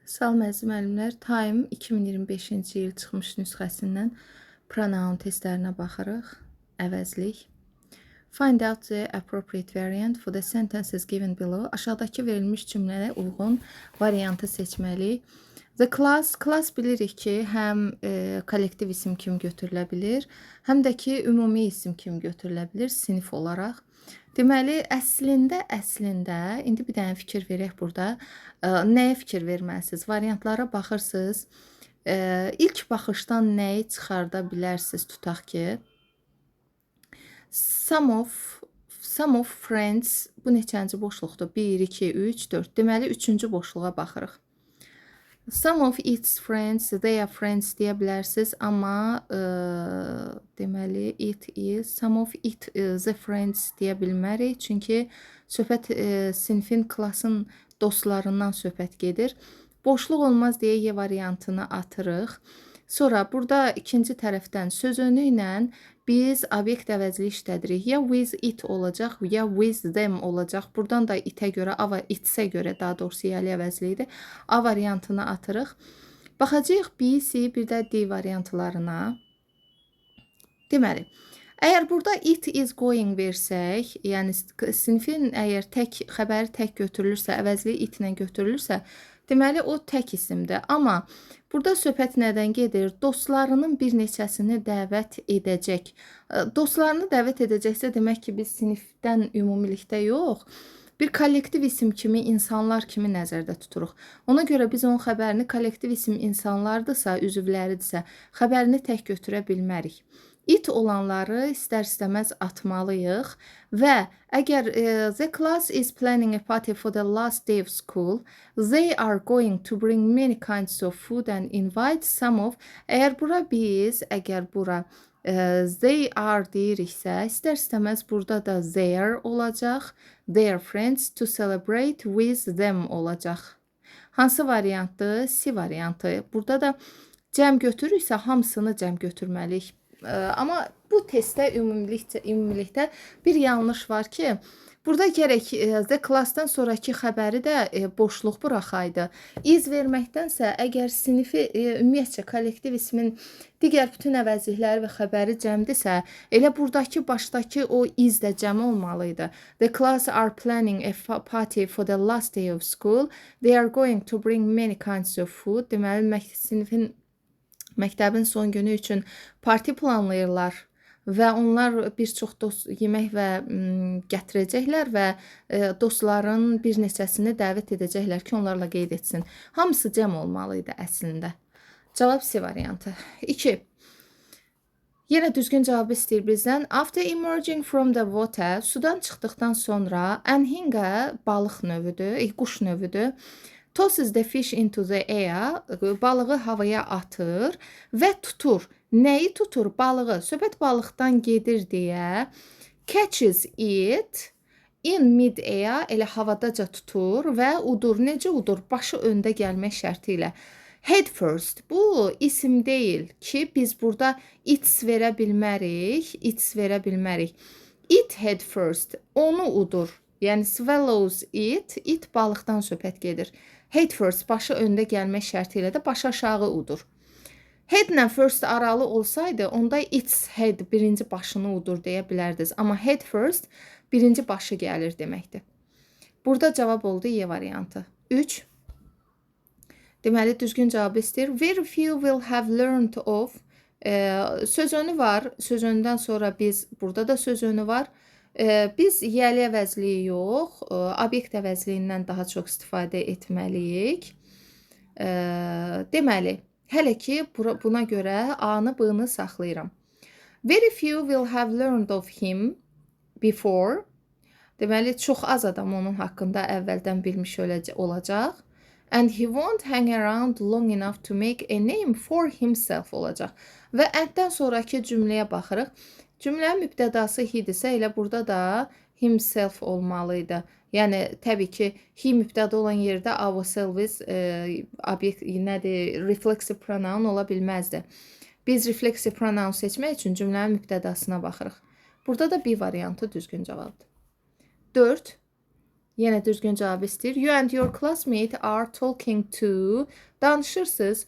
Salam əziz müəllimlər, Time 2025-ci il çıxmış nüsxəsindən pronoun testlərinə baxırıq. Əvəzlik. Find out the appropriate variant for the sentences given below. Aşağıdakı verilmiş cümləyə uyğun variantı seçməliyik. The class bilirik ki, həm kollektiv isim kimi götürülə bilir, həm də ki, ümumi isim kimi götürülə bilir, sinif olaraq. Deməli, əslində, indi bir dənə fikir verək burada. Nəyə fikir verməlisiniz? Variantlara baxırsınız. İlk baxışdan nəyi çıxarda bilərsiniz? Tutaq ki, some of friends, bu neçənci boşluqdur? 1, 2, 3, 4. Deməli, üçüncü boşluğa baxırıq. Some of its friends, they are friends deyə bilərsiniz, amma deməli, it is, some of it the friends deyə bilmərik. Çünki söhbət sinifin, klasın dostlarından söhbət gedir. Boşluq olmaz deyə Y variantını atırıq. Sonra burada ikinci tərəfdən söz önü ilə biz obyekt əvəzli işlədirik. Ya with it olacaq, ya with them olacaq. Buradan da itə görə, itsə görə daha doğrusu yəli əvəzli idi. A variantını atırıq. Baxacağıq B, C, bir də D variantlarına. Deməli, əgər burada it is going versək, yəni sinifin əgər xəbəri tək götürülürsə, əvəzli itlə götürülürsə, deməli o tək isimdir. Amma burada söhbət nədən gedir? Dostlarının bir neçəsini dəvət edəcək. Dostlarını dəvət edəcəksə, demək ki, biz sinifdən ümumilikdə yox, bir kollektiv isim kimi, insanlar kimi nəzərdə tuturuq. Ona görə biz onun xəbərini kollektiv isim insanlardırsa, üzvləridirsə, xəbərini tək götürə bilmərik. It olanları istər-istəməz atmalıyıq və əgər the class is planning a party for the last day of school, they are going to bring many kinds of food and invite some of. Əgər bura they are deyiriksə, istər-istəməz burada da their olacaq, their friends to celebrate with them olacaq. Hansı variantdır? C variantı. Burada da cəm götürürüksə, hamısını cəm götürməliyik. Amma bu testdə ümumilikdə bir yanlış var ki, burada gərək the class-dan sonraki xəbəri də boşluq buraxaydı. İz verməkdənsə, əgər sinifi ümumiyyətcə kollektiv ismin digər bütün əvəzlikləri və xəbəri cəmdirsə, elə buradakı başdakı o iz də cəm olmalıydı. The class are planning a party for the last day of school. They are going to bring many kinds of food. Deməli, sinifin məktəbin son günü üçün parti planlayırlar və onlar bir çox dost yemək və gətirəcəklər və dostların bir neçəsini dəvət edəcəklər ki, onlarla qeyd etsin. Hamısı cəm olmalıydı əslində. Cavab C variantı. 2. Yenə düzgün cavabı istəyir bizdən. After emerging from the water, sudan çıxdıqdan sonra, anhinga balıq növüdür, quş növüdür. Tosses the fish into the air, balığı havaya atır və tutur. Nəyi tutur? Balığı. Söhbət balıqdan gedir deyə. Catches it in mid-air, elə havadaca tutur və udur. Necə udur? Başı öndə gəlmək şərti ilə. Head first. Bu isim deyil ki, biz burada its verə bilmərik. It head first. Onu udur. Yəni swallows it. It balıqdan söhbət gedir. Head first, başı öndə gəlmək şərti ilə də başı aşağı udur. Head-lə first aralı olsaydı, onda its head birinci başını udur deyə bilərdiniz. Amma head first birinci başı gəlir deməkdir. Burada cavab oldu Y variantı. 3. Deməli, düzgün cavabı istəyir. Very few will have learned of. Söz önü var. Söz önündən sonra burada da söz önü var. Biz yəli əvəzliyi yox, obyekt əvəzliyindən daha çox istifadə etməliyik. Deməli, hələ ki, buna görə A-nı, B-nı saxlayıram. Very few will have learned of him before. Deməli, çox az adam onun haqqında əvvəldən bilmiş olacaq. And he won't hang around long enough to make a name for himself olacaq. Və and-dən sonraki cümləyə baxırıq. Cümlənin mübtədası he-dirsə, elə burada da himself olmalıydı. Yəni, təbii ki, he mübtəda olan yerdə ourselves obyekt nədir, reflexive pronoun ola bilməzdi. Biz reflexive pronoun seçmək üçün cümlənin mübtədasına baxırıq. Burada da B variantı düzgün cavabdır. 4. Yenə düzgün cavab istəyir. You and your classmate are talking to. Danışırsınız.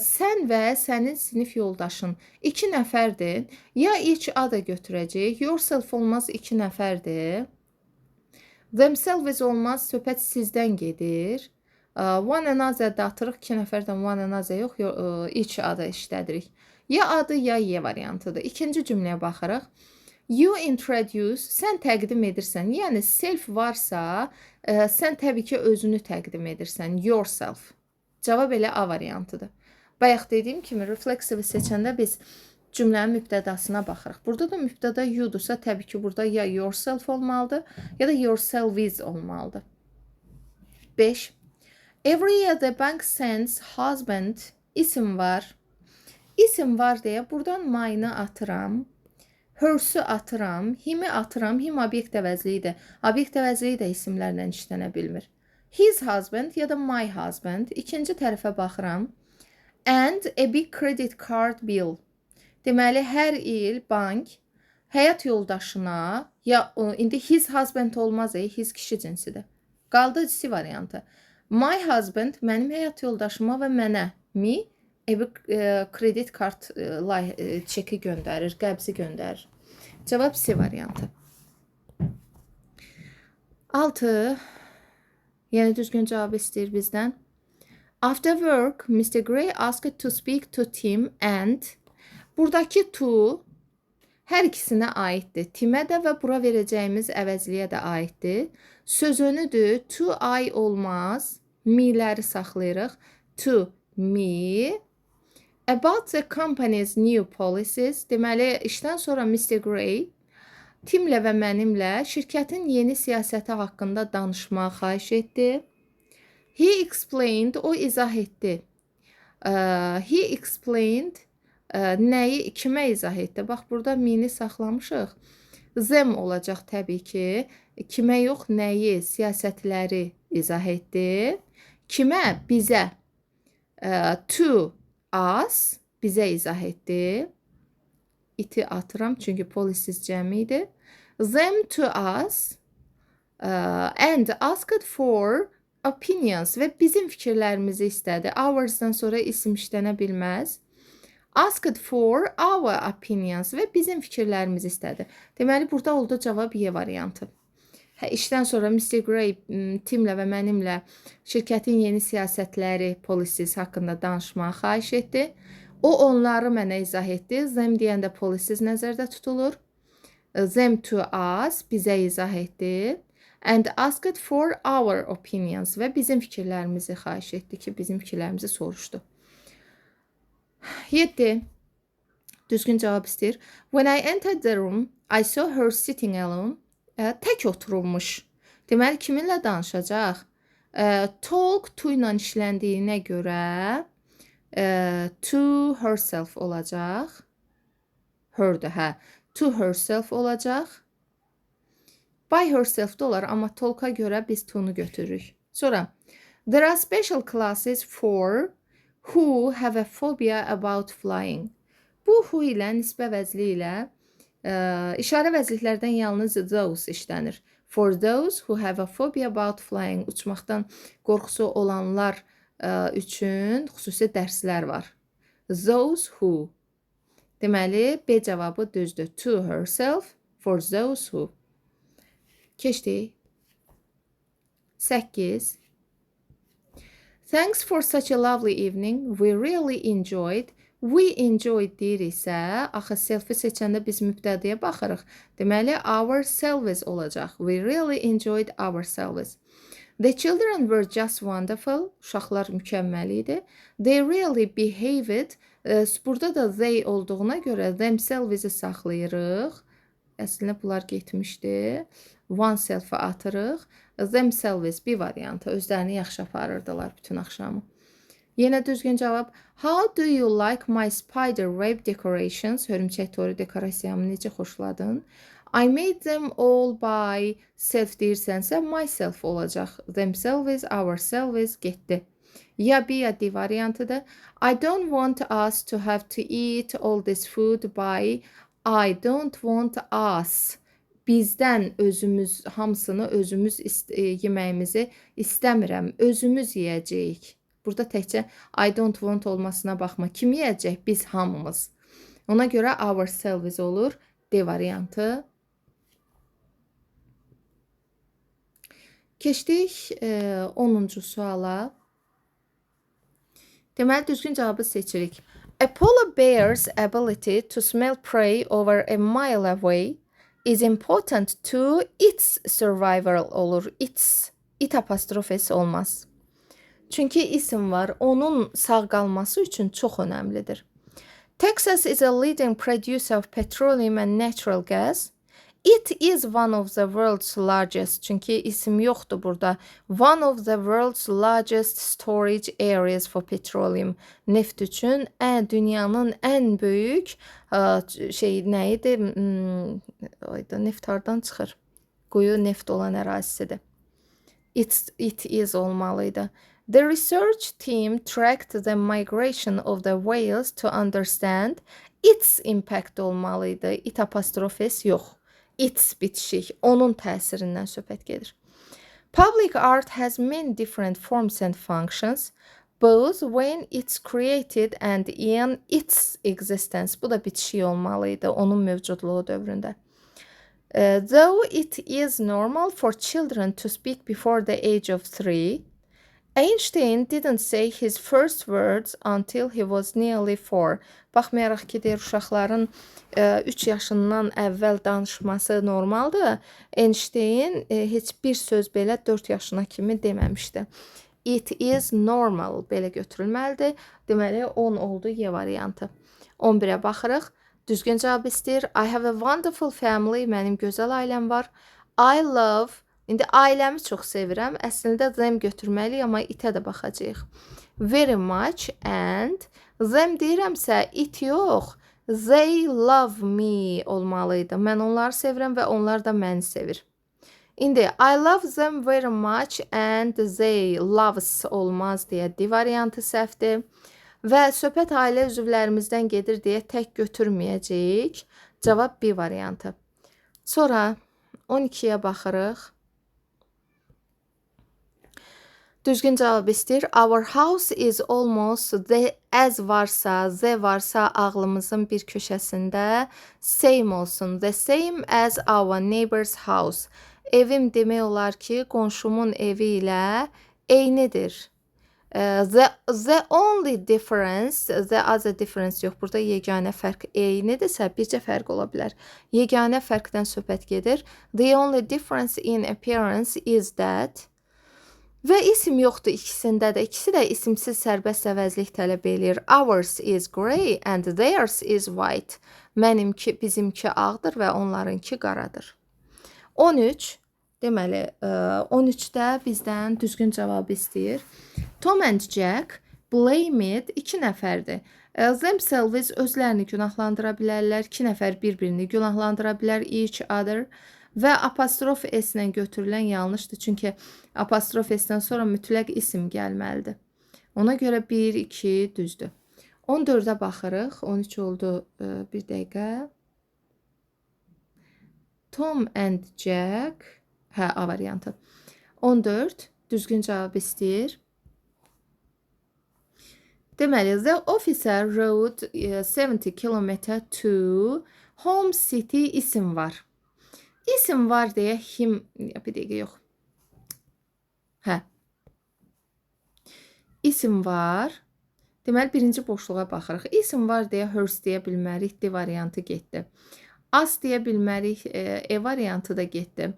Sən və sənin sinif yoldaşın 2 nəfərdir. Ya each other götürəcək. Yourself olmaz 2 nəfərdir. Themselves olmaz, söhbət sizdən gedir. One another-də atırıq, 2 nəfərdən one another yox, each other işlədirik. Ya adı, ya ye variantıdır. İkinci cümləyə baxırıq. You introduce, sən təqdim edirsən. Yəni, self varsa, sən təbii ki, özünü təqdim edirsən. Yourself. Cavab elə A variantıdır. Bayaq dediyim kimi, refleksivi seçəndə biz cümlənin mübtədasına baxırıq. Burada da mübtəda you'dursa, təbii ki, burada ya yourself olmalıdır, ya da yourselves olmalıdır. 5. Every year the bank sends husband, isim var. İsim var deyə buradan my'ını atıram. Her'sü atıram. Him'i atıram. Him obyekt əvəzliyidir. Obyekt əvəzliyi də isimlərlə işlənə bilmir. His husband ya da my husband. İkinci tərəfə baxıram. And a big credit card bill. Deməli, hər il bank həyat yoldaşına, ya indi his husband olmaz, his kişi cinsidir. Qaldı C variantı. My husband mənim həyat yoldaşıma və mənə, me, kredit kart çeki göndərir, qəbzi göndərir. Cavab C variantı. 6. Yəni düzgün cavab istəyir bizdən. After work, Mr. Gray asked to speak to Tim and buradakı to hər ikisinə aiddir. Timə də və bura verəcəyimiz əvəzliyə də aiddir. Söz önüdür. To I olmaz. Me-ləri saxlayırıq. To me. About the company's new policies. Deməli, işdən sonra Mr. Gray Timlə və mənimlə şirkətin yeni siyasəti haqqında danışmağı xahiş etdi. He explained, o izah etdi. He explained, nəyi, kimə izah etdi? Bax, burada me-ni saxlamışıq. Them olacaq təbii ki. Kimə yox, nəyi, siyasətləri izah etdi. Kimə? Bizə. To us, bizə izah etdi. İti atıram, çünki policies cəmidir. Them to us and asked for opinions və bizim fikirlərimizi istədi. Ours'dan sonra isim işlənə bilməz. Asked for our opinions və bizim fikirlərimizi istədi. Deməli, burada oldu cavab Y variantı. İşdən sonra Mr. Gray Timlə və mənimlə şirkətin yeni siyasətləri, policies haqqında danışmağı xahiş etdi. O, onları mənə izah etdi. Them deyəndə policies nəzərdə tutulur. Them to us, bizə izah etdi. And asked for our opinions və bizim fikirlərimizi xahiş etdi ki, bizim fikirlərimizi soruşdu. 7. Düzgün cavab istəyir. When I entered the room, I saw her sitting alone. Tək oturulmuş. Deməli, kiminlə danışacaq? Talk to ilə işləndiyinə görə to herself olacaq. Her-də, hə. To herself olacaq. By herself da olar, amma talk-a görə biz to-nu götürürük. Sonra, there are special classes for who have a phobia about flying. Bu who ilə, nisbə vəzli ilə işarə vəzliklərdən yalnız those işlənir. For those who have a phobia about flying, uçmaqdan qorxusu olanlar üçün xüsusi dərslər var. Those who. Deməli, B cavabı düzdür. To herself, for those who. Keçdik. 8. Thanks for such a lovely evening. We really enjoyed. We enjoyed deyiriksə, axı self-i seçəndə biz mübtədəyə baxırıq. Deməli, ourselves olacaq. We really enjoyed ourselves. The children were just wonderful. Uşaqlar mükəmməl idi. They really behaved. Burada da they olduğuna görə themselves-i saxlayırıq. Əslində bunlar getmişdi. Oneself-i atırıq. Themselves bir variantı. Özlərini yaxşı aparırdılar bütün axşamı. Yenə düzgün cavab. How do you like my spider web decorations? Hörümçək toru dekorasiyamı necə xoşladın? I made them all by self deyirsənsə, myself olacaq. Themselves, ourselves getdi. Ya B ya D variantıdır. I don't want us to have to eat all this food by I don't want us. bizdən özümüz hamısını özümüz yeməyimizi istəmirəm, özümüz yeyəcəyik. Burada təkcə I don't want olmasına baxma. Kim yeyəcək? Biz hamımız. Ona görə ourselves olur D variantı. Keçdik 10-cu suala. Deməli, düzgün cavabı seçirik. A polar bear's ability to smell prey over a mile away is important to its survival olur. It apostrofesi olmaz. Çünki isim var. Onun sağ qalması üçün çox önəmlidir. Texas is a leading producer of petroleum and natural gas. It is one of the world's largest. Çünki isim yoxdur burada. One of the world's largest storage areas for petroleum. Neft üçün dünyanın ən böyük nə idi? Neft hardan çıxır? Quyu neft olan ərazisidir. It is olmalıydı. The research team tracked the migration of the whales to understand its impact olmalıydı. It apostrofes yox. Its bitişik, onun təsirindən söhbət gedir. Public art has many different forms and functions, both when it's created and in its existence. Bu da bitişik olmalıydı onun mövcudluğu dövründə. Though it is normal for children to speak before the age of 3, Einstein didn't say his first words until he was nearly 4. Baxmayaraq ki, deyir, uşaqların 3 yaşından əvvəl danışması normaldır. Einstein heç bir söz belə 4 yaşına kimi deməmişdi. It is normal belə götürülməlidir. Deməli, 10 oldu Y variantı. 11-ə baxırıq. Düzgün cavab istəyir. I have a wonderful family. Mənim gözəl ailəm var. I love. İndi ailəmi çox sevirəm. Əslində them götürməliyik, amma itə də baxacağıq. Very much and them deyirəmsə it yox. They love me olmalıydı. Mən onları sevirəm və onlar da məni sevir. İndi I love them very much and they loves olmaz deyə D variantı səhvdir. Və söhbət ailə üzvlərimizdən gedir deyə tək götürməyəcəyik. Cavab B variantı. Sonra 12-yə baxırıq. Düzgün cavab istəyir. Our house is almost as varsa, the varsa ağlımızın bir köşəsində same olsun. The same as our neighbor's house. Evim demək olar ki, qonşumun evi ilə eynidir. The only difference, the other difference yox. Burada yeganə fərq eynidirsə, bircə fərq ola bilər. Yeganə fərqdən söhbət gedir. The only difference in appearance is that. Və isim yoxdur ikisində də. İkisi də isimsiz sərbəst əvəzlik tələb eləyir. Ours is grey and theirs is white. Mənimki, bizimki ağdır və onlarınki qaradır. 13. Deməli, 13-də bizdən düzgün cavab istəyir. Tom and Jack blamed 2 nəfərdir. Themselves özlərini günahlandıra bilərlər. 2 nəfər bir-birini günahlandıra bilər. Each other. Və apostrof S-lə götürülən yanlışdır. Çünki apostrof S-dən sonra mütləq isim gəlməlidir. Ona görə 1, 2 düzdür. 14-ə baxırıq. 13 oldu. Bir dəqiqə. Tom and Jack. Hə, A variantı. 14. Düzgün cavab istəyir. Deməli, the officer rode 70 km to home city isim var. İsim var deyə him, bir dəqiqə yox. Hə. İsim var. Deməli, birinci boşluğa baxırıq. İsim var deyə hers deyə bilmərik. D variantı getdi. As deyə bilmərik. E variantı da getdi.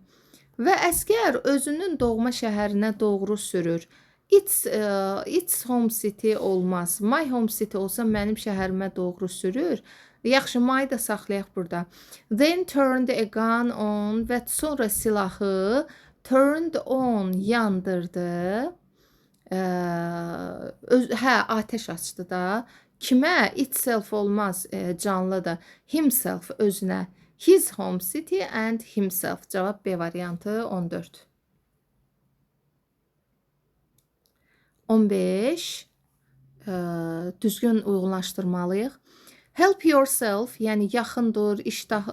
Və əskər özünün doğma şəhərinə doğru sürür. It's home city olmaz. My home city olsa mənim şəhərimə doğru sürür. Yaxşı, my da saxlayaq burada. Then turned a gun on və sonra silahı turned on yandırdı. Ateş açdı da. Kimə? Itself olmaz, canlıdır. Himself özünə. His home city and himself. Cavab B variantı 14. 15. Düzgün uyğunlaşdırmalıyıq. Help yourself, yəni yaxın dur, iştah,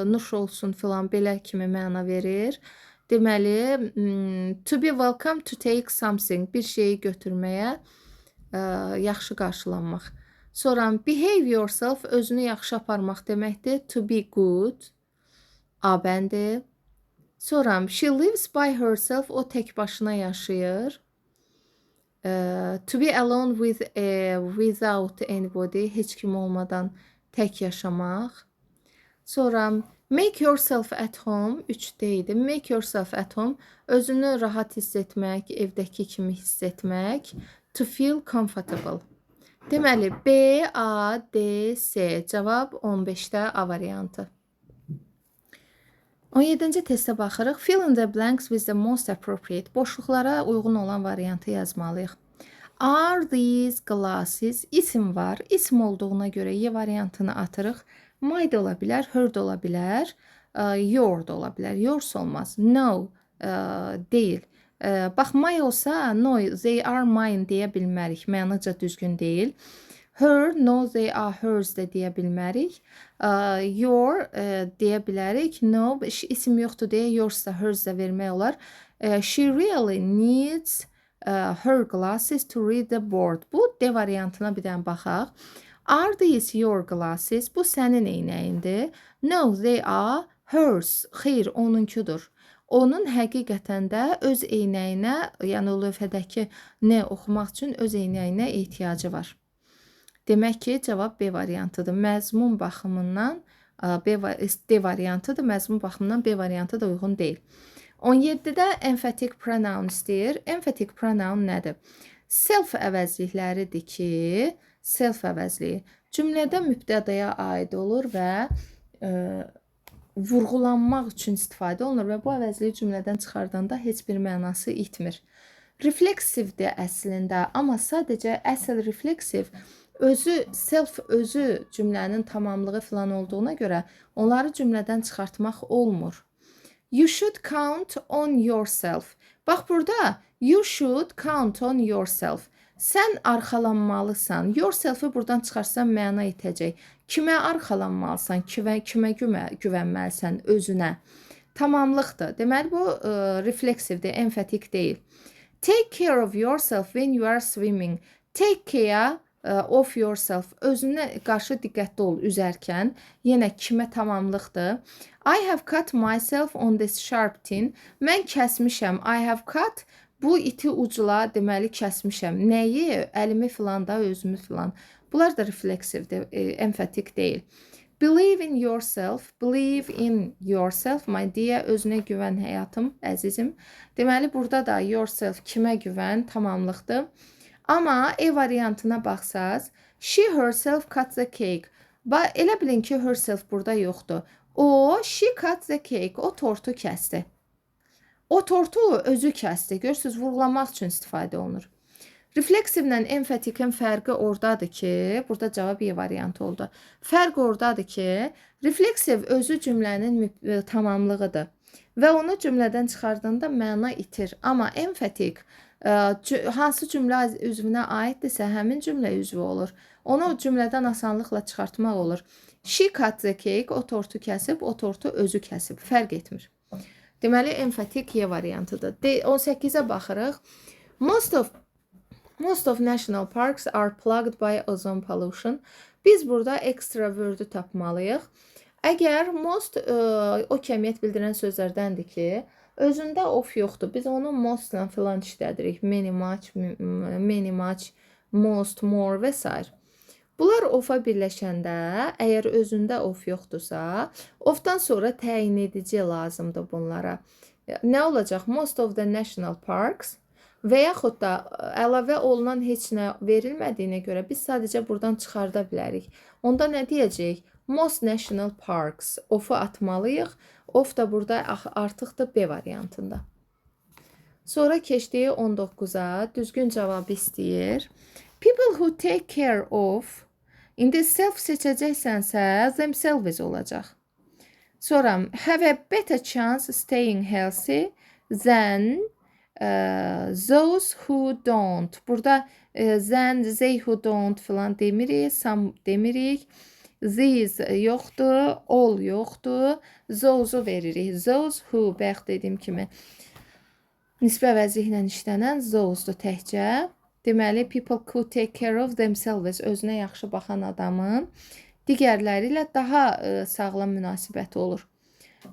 nuş olsun filan belə kimi məna verir. Deməli, to be welcome to take something, bir şeyi götürməyə, yaxşı qarşılanmaq. Sonra behave yourself, özünü yaxşı aparmaq deməkdir. To be good, A bəndi. Sonra she lives by herself, o tək başına yaşayır. To be alone without anybody, heç kim olmadan tək yaşamaq. Sonra make yourself at home, 3D idi. Make yourself at home, özünü rahat hiss etmək, evdəki kimi hiss etmək. To feel comfortable. Deməli, B, A, D, S. Cavab 15-də A variantı. 17-ci testə baxırıq. Fill in the blanks with the most appropriate. Boşluqlara uyğun olan variantı yazmalıyıq. Are these glasses? İsim var. İsim olduğuna görə Y variantını atırıq. My da ola bilər, her da ola bilər, your da ola bilər. Yours olmaz. No, deyil. Bax, my olsa, no, they are mine deyə bilmərik. Mənaca düzgün deyil. Her, no, they are hers də deyə bilmərik. Your deyə bilərik. No, isim yoxdur deyə yours da, hers da vermək olar. She really needs her glasses to read the board. Bu D variantına bir dənə baxaq. Are these your glasses? Bu sənin eynəyindir. No, they are hers. Xeyr, onunkudur. Onun həqiqətən də öz eynəyinə, yəni o lövhədəki nə oxumaq üçün öz eynəyinə ehtiyacı var. Demək ki, cavab B variantıdır. Məzmun baxımından D variantıdır, məzmun baxımından B variantı da uyğun deyil. 17-də emphatic pronoun istəyir. Emphatic pronoun nədir? Self əvəzlikləridir ki, self əvəzliyi cümlədə mübtədaya aid olur və vurğulanmaq üçün istifadə olunur və bu əvəzliyi cümlədən çıxardanda heç bir mənası itmir. Refleksivdir əslində, amma sadəcə əsl refleksiv self özü cümlənin tamamlığı filan olduğuna görə onları cümlədən çıxartmaq olmur. You should count on yourself. Bax burada you should count on yourself. Sən arxalanmalısan. Yourself-ı buradan çıxarsan məna itəcək. Kimə arxalanmalısan, kimə güvənməlisən, özünə. Tamamlıqdır. Deməli, bu refleksivdir, emphatik deyil. Take care of yourself when you are swimming. Take care of yourself. Özünə qarşı diqqətli ol üzərkən. Yenə kimə tamamlıqdır. I have cut myself on this sharp tin. Mən kəsmişəm. I have cut. Bu iti ucla deməli kəsmişəm. Nəyi? Əlimi filan da, özümü filan. Bunlar da refleksivdir, emphatik deyil. Believe in yourself. Believe in yourself. My dear, özünə güvən həyatım, əzizim. Deməli, burada da yourself kimə güvən tamamlıqdır. Amma E variantına baxsaz, she herself cut the cake. Elə bilin ki, herself burada yoxdur. O, she cut the cake. O tortu kəsdi. O tortu özü kəsdi. Görürsünüz, vurğulamaq üçün istifadə olunur. Refleksivlə emphatikın fərqi oradadır ki, burada cavab Y variantı oldu. Fərq oradadır ki, refleksiv özü cümlənin tamamlığıdır və onu cümlədən çıxardığında məna itir. Amma emphatik hansı cümlə üzvünə aiddirsə, həmin cümlə üzvü olur. Onu cümlədən asanlıqla çıxartmaq olur. She cut the cake, o tortu kəsib, o tortu özü kəsib. Fərq etmir. Deməli, emphatik Y variantıdır. 18-ə baxırıq. Most of national parks are plagued by ozone pollution. Biz burada extra word-ü tapmalıyıq. Əgər most o kəmiyyət bildirən sözlərdəndir ki, özündə of yoxdur. Biz onu most-la filan işlədirik. Many, much, most, more və s. Bunlar of-a birləşəndə, əgər özündə of yoxdursa, of-dan sonra təyin edici lazımdır bunlara. Nə olacaq? Most of the national parks və yaxud da əlavə olunan heç nə verilmədiyinə görə biz sadəcə buradan çıxarda bilərik. Onda nə deyəcək? Most national parks. Of-u atmalıyıq. Of da burada artıqdır B variantında. Sonra keçdiyi 19-a düzgün cavabı istəyir. People who take care of. İndi self seçəcəksənsə themselves olacaq. Sonra have a better chance staying healthy than those who don't. Burada than, they who don't filan demirik, some demirik. These yoxdur, all yoxdur. Those-u veririk. Those who, bayaq dediyim kimi, nisbə vəzihlə işlənən those-dur təkcə. Deməli, people who take care of themselves, özünə yaxşı baxan adamın digərləri ilə daha sağlam münasibəti olur.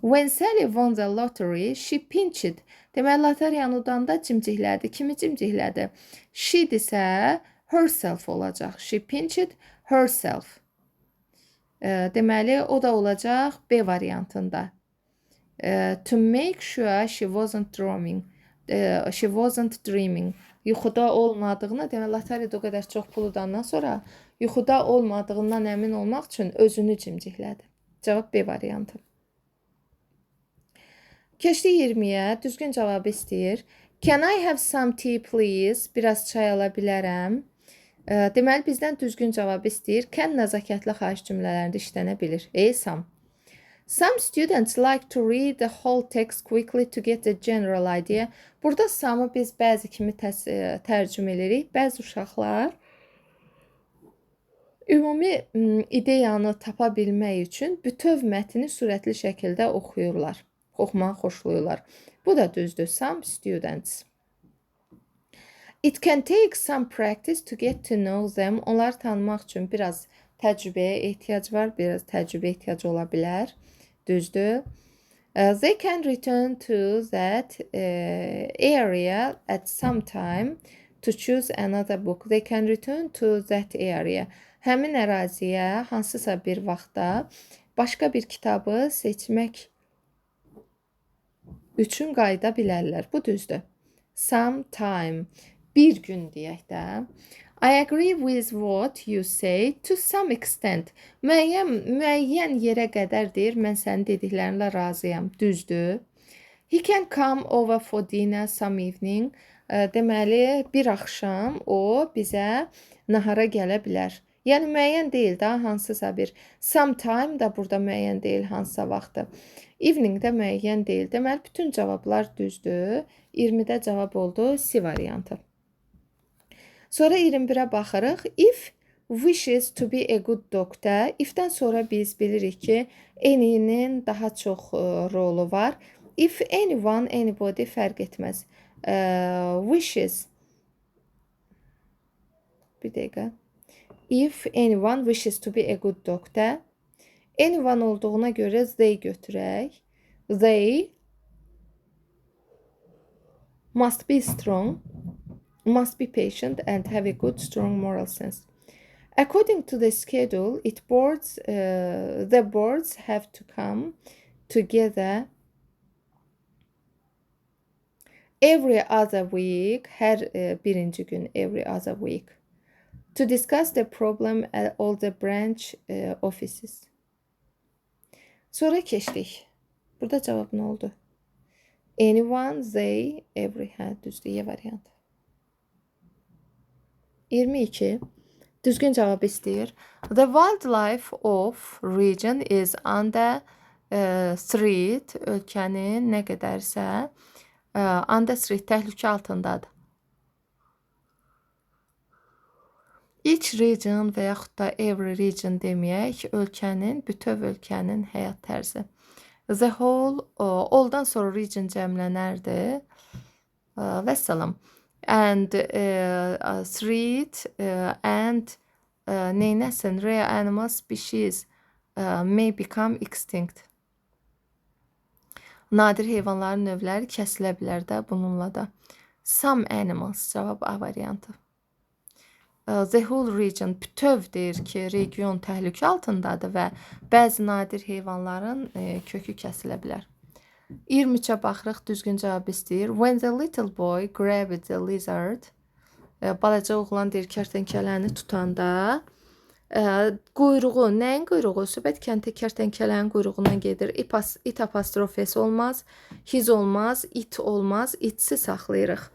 When Sally won the lottery, she pinched. Deməli, loteriyanı udanda cimciklədi. Kimi cimciklədi? She isə herself olacaq. She pinched herself. Deməli, o da olacaq B variantında. To make sure she wasn't dreaming. She wasn't dreaming. Yuxuda olmadığını, deməli, loteriyada o qədər çox pul udandan sonra yuxuda olmadığından əmin olmaq üçün özünü cimciklədi. Cavab B variantı. Keçdik 20-yə. Düzgün cavabı istəyir. Can I have some tea please? Biraz çay ala bilərəm. Deməli, bizdən düzgün cavabı istəyir. Can nəzakətli xahiş cümlələrində işlənə bilir. Some. Some students like to read the whole text quickly to get the general idea. Burada some'ı biz bəzi kimi tərcümə edirik. Bəzi uşaqlar ümumi ideyanı tapa bilmək üçün bütöv mətni sürətli şəkildə oxuyurlar. Oxumağı xoşlayırlar. Bu da düzdür. Some students. It can take some practice to get to know them. Onları tanımaq üçün biraz təcrübəyə ehtiyac var. Biraz təcrübə ehtiyacı ola bilər. Düzdür. They can return to that area at some time to choose another book. They can return to that area. Həmin əraziyə hansısa bir vaxtda başqa bir kitabı seçmək üçün qayıda bilərlər. Bu düzdür. Sometime. Bir gün deyək də. I agree with what you say to some extent. Müəyyən yerə qədər deyir, mən sənin dediklərinlə razıyam. Düzdür. He can come over for dinner some evening. Deməli, bir axşam o bizə nahara gələ bilər. Yəni, müəyyən deyil də, hansısa bir. Sometime da burada müəyyən deyil, hansısa vaxtı. Evening də müəyyən deyil. Deməli, bütün cavablar düzdür. 20-də cavab oldu C variantı. Sonra 21-ə baxırıq. If wishes to be a good doctor. If-dən sonra biz bilirik ki, any'nin daha çox rolu var. If anyone, anybody fərq etməz. Wishes. Bir dəqiqə. If anyone wishes to be a good doctor. Anyone olduğuna görə they götürək. They must be strong, must be patient and have a good, strong moral sense. According to the schedule, the boards have to come together every other week, hər birinci gün, every other week, to discuss the problem at all the branch offices. Sonra keçdik. Burada cavab nə oldu? Anyone, they, every, düzdür, Y variantı. 22. Düzgün cavab istəyir. The wildlife of region is under threat. Ölkənin nə qədərsə under threat, təhlükə altındadır. Each region və yaxud da every region deməyək, ölkənin, bütöv ölkənin həyat tərzi. The whole, all-dan sonra region cəmlənərdi. Vəssalam. And threat and neynəsin, rare animal species may become extinct. Nadir heyvanların növləri kəsilə bilər də bununla da. Some animals, cavab A variantı. The whole region, bütöv deyir ki, region təhlükə altındadır və bəzi nadir heyvanların kökü kəsilə bilər. 23-ə baxırıq, düzgün cavab istəyir. When the little boy grabbed the lizard, balaca oğlan deyir kərtənkələni tutanda, quyruğu, nəyin quyruğu? Söhbət kərtənkələnin quyruğundan gedir. It apostrofesi olmaz, his olmaz, it olmaz, itsi saxlayırıq.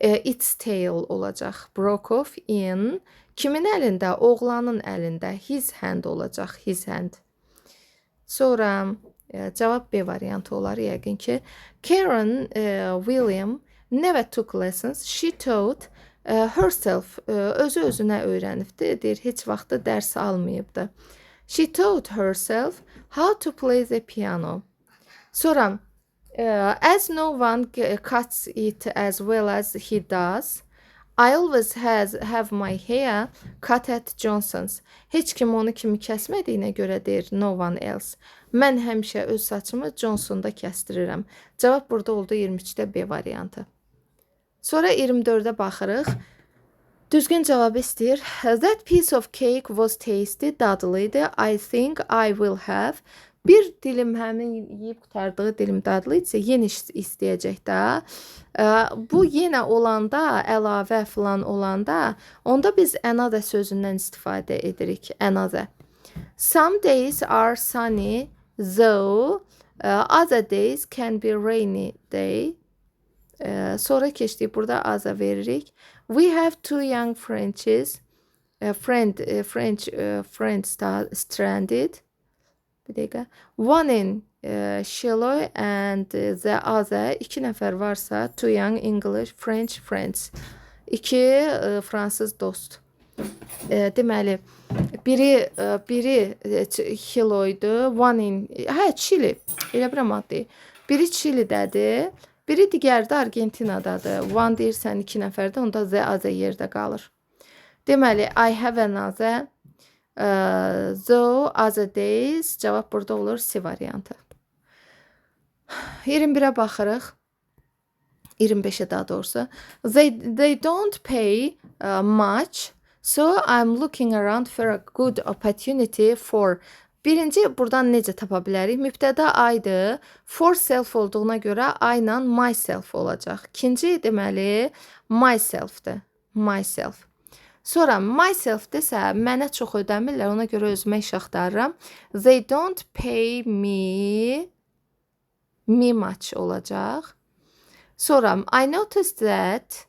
Its tail olacaq. Broke off in. Kimin əlində? Oğlanın əlində. His hand olacaq. His hand. Sonra cavab B variantı olar yəqin ki. Karen William never took lessons. She taught herself. Özü özünə öyrənibdi. Deyir, heç vaxtı dərs almayıbdı. She taught herself how to play the piano. Sonra, as no one cuts it as well as he does, I always have my hair cut at Johnson's. Heç kim onu kimi kəsmədiyinə görə deyir no one else. Mən həmişə öz saçımı Johnsonda kəstirirəm. Cavab burada oldu 23-də B variantı. Sonra 24-də baxırıq. Düzgün cavabı istəyir. That piece of cake was tasty, dadlıydı. I think I will have. Bir dilim həmin yeyib qutardığı dilim dadlı isə yenə istəyəcək də. Bu yenə olanda, əlavə falan olanda, onda biz another sözündən istifadə edirik. Another. Some days are sunny, though other days can be rainy day. Sonra keçdik, burada aza veririk. We have two young French friends stranded. Bir dəqiqə. One in Shiloh and the other. İki nəfər varsa, two young English French friends. İki fransız dost. Deməli, biri Shiloh'ydu. One in, Chile. Elə bilirəm addı. Biri Chile'dədir. Biri digəri də Argentinadadır. One deyirsən iki nəfərdə, onda the other yerdə qalır. Deməli, I have another. Though other days. Cavab burada olur C variantı. 21'ə baxırıq. 25'ə daha doğrusu. They don't pay much. So I'm looking around for a good opportunity for. Birinci buradan necə tapa bilərik? Mübtəda I'dır. For self olduğuna görə I ilə myself olacaq. İkinci deməli myself'dır. Myself. Sonra myself desə mənə çox ödəmirlər, ona görə özümə iş axtarıram. They don't pay me much olacaq. Sonra I noticed that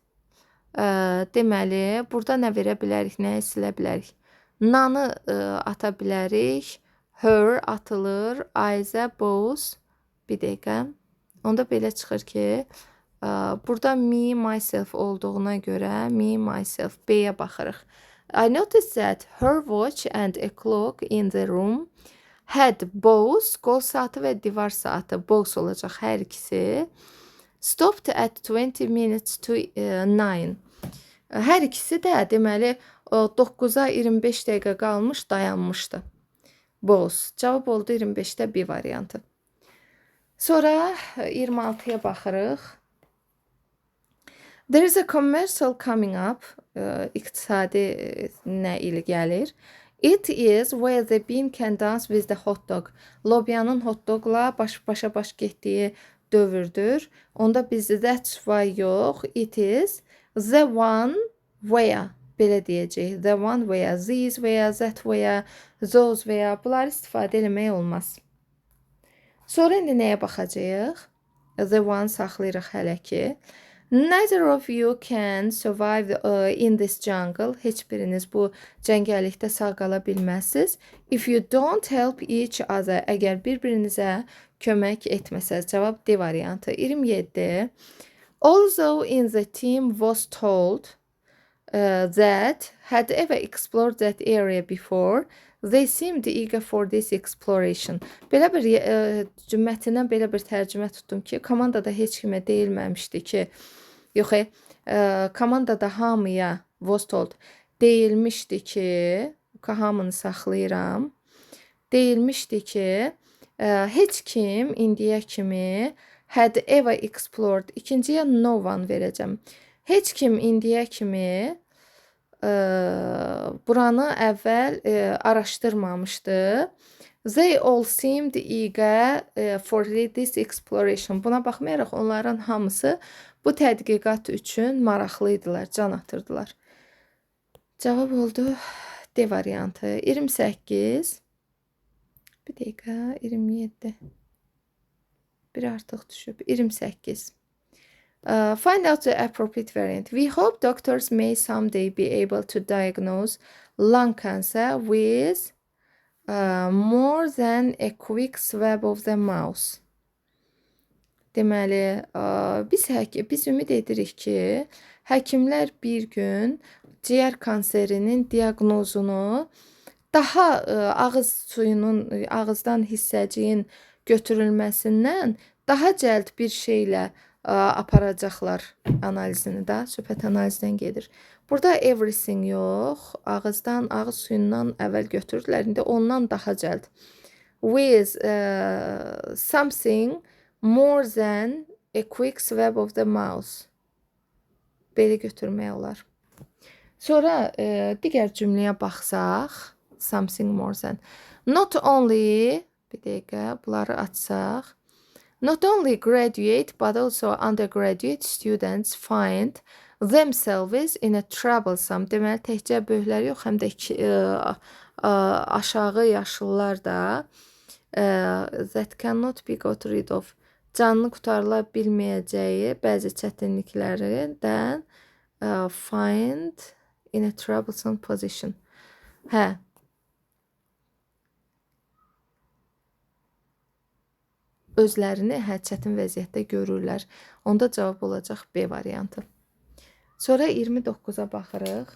deməli burada nə verə bilərik, nəyə silə bilərik? Nanı ata bilərik. Her atılır. Ayzə both. Bir dəqiqə. Onda belə çıxır ki, burada me, myself olduğuna görə me, myself, B-yə baxırıq. I noticed that her watch and a clock in the room had both, qol saatı və divar saatı, both olacaq hər ikisi. Stopped at 20 minutes to 9. Hər ikisi də deməli 9-a 25 dəqiqə qalmış dayanmışdı. Both. Cavab oldu 25'də B variantı. Sonra 26'ya baxırıq. There is a commercial coming up. İqtisadi nə ilə gəlir? It is where the bean can dance with the hot dog. Lobyanın hot dogla başa-baş getdiyi dövrdür. Onda bizdə that's why yox. It is the one where. Belə deyəcək. The one where, these where, that where, those where. Bunları istifadə eləmək olmaz. Sonra indi nəyə baxacağıq? The one saxlayırıq hələ ki. Neither of you can survive in this jungle. Heç biriniz bu cəngəllikdə sağ qala bilməzsiniz. If you don't help each other. Əgər bir-birinizə kömək etməsəz. Cavab D variantı. 27. Although in the team was told that had ever explored that area before, they seemed eager for this exploration. Belə bir cümlətindən belə bir tərcümə tutdum ki, komandada heç kimə deyilməmişdi ki, yox, komandada hamıya was told deyilmişdi ki, hamını saxlayıram. Deyilmişdi ki, heç kim indiyə kimi had ever explored. İkinciyə no one verəcəm. Heç kim indiyə kimi buranı əvvəl araşdırmamışdı. They all seemed eager for this exploration. Buna baxmayaraq onların hamısı bu tədqiqat üçün maraqlıydılar, can atırdılar. Cavab oldu D variantı. 28. Bir dəqiqə, 27. Bir artıq düşüb. 28. Find out the appropriate variant. We hope doctors may someday be able to diagnose lung cancer with more than a quick swab of the mouth. Deməli, biz ümid edirik ki, həkimlər bir gün ciyər kanserinin diaqnozunu daha ağız suyunun, ağızdan hissəciyin götürülməsindən daha cəld bir şeylə aparacaqlar analizini də, söhbət analizdən gedir. Burada everything yox, ağızdan, ağız suyundan əvvəl götürdülər, indi ondan daha cəld. With something more than a quick swab of the mouth. Belə götürmək olar. Sonra digər cümləyə baxsaq, something more than. Not only, bir dəqiqə, bunları açsaq. Not only graduate but also undergraduate students find themselves in a troublesome. Deməli, təkcə böyüklər yox, həm də aşağı yaşlılar da that cannot be got rid of. Canını qurtarıla bilməyəcəyi bəzi çətinliklərdən find in a troublesome position. Hə. Özlərini çətin vəziyyətdə görürlər. Onda cavab olacaq B variantı. Sonra 29-a baxırıq.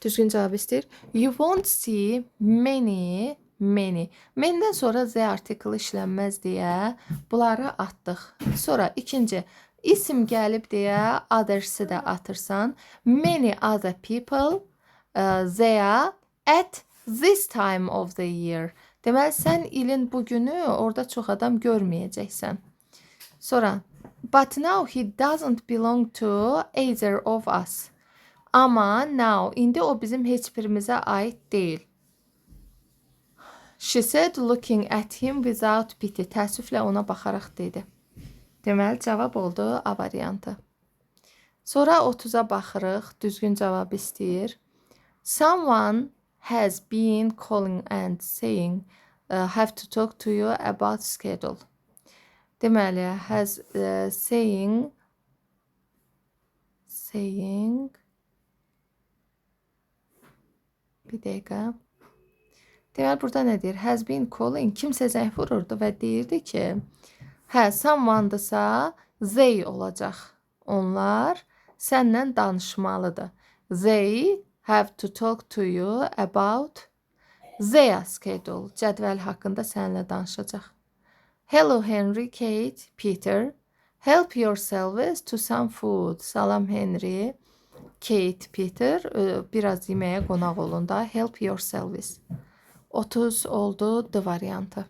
Düzgün cavab istəyir. You won't see many. Many-dən sonra Z artiklı işlənməz deyə bunları atdıq. Sonra ikinci, isim gəlib deyə others-ı da atırsan. Many other people there at this time of the year. Deməli, sən ilin bugünü orada çox adam görməyəcəksən. Sonra, but now he doesn't belong to either of us. Amma now, indi o bizim heç birimizə aid deyil. She said looking at him without pity. Təəssüflə ona baxaraq dedi. Deməli, cavab oldu A variantı. Sonra 30-a baxırıq. Düzgün cavab istəyir. Someone has been calling and saying have to talk to you about schedule. Deməli, has saying bir dəqiqə. Deməli, burada nə deyir? Has been calling. Kimsə zəng vururdu və deyirdi ki, someone-dırsa they olacaq. Onlar səndən danışmalıdır. They have to talk to you about their schedule. Cədvəl haqqında səninlə danışacaq. Hello Henry, Kate, Peter. Help yourselves to some food. Salam Henry, Kate, Peter. Biraz yeməyə qonaq olun da. Help yourselves. 30 oldu D variantı.